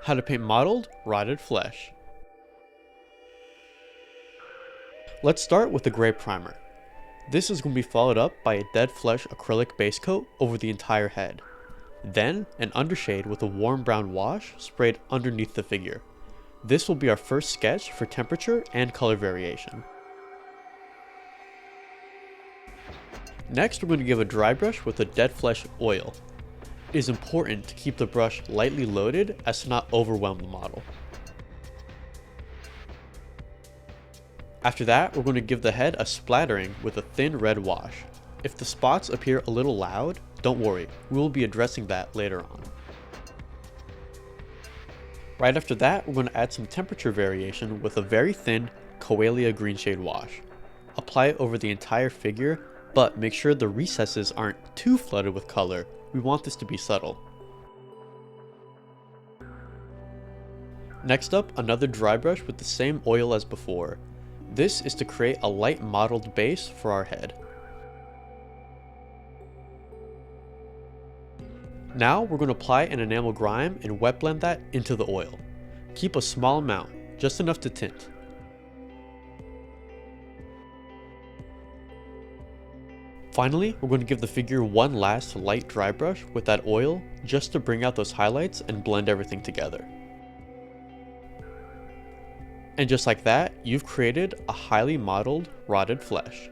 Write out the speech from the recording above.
How to paint mottled, rotted flesh. Let's start with the gray primer. This is going to be followed up by a dead flesh acrylic base coat over the entire head. Then an undershade with a warm brown wash sprayed underneath the figure. This will be our first sketch for temperature and color variation. Next, we're going to give a dry brush with a dead flesh oil. It is important to keep the brush lightly loaded as to not overwhelm the model. After that, we're going to give the head a splattering with a thin red wash. If the spots appear a little loud, don't worry, we will be addressing that later on. Right after that, we're going to add some temperature variation with a very thin Coalia green shade wash. Apply it over the entire figure, but make sure the recesses aren't too flooded with color. We want this to be subtle. Next up, another dry brush with the same oil as before. This is to create a light mottled base for our head. Now we're going to apply an enamel grime and wet blend that into the oil. Keep a small amount, just enough to tint. Finally, we're going to give the figure one last light dry brush with that oil just to bring out those highlights and blend everything together. And just like that, you've created a highly mottled, rotted flesh.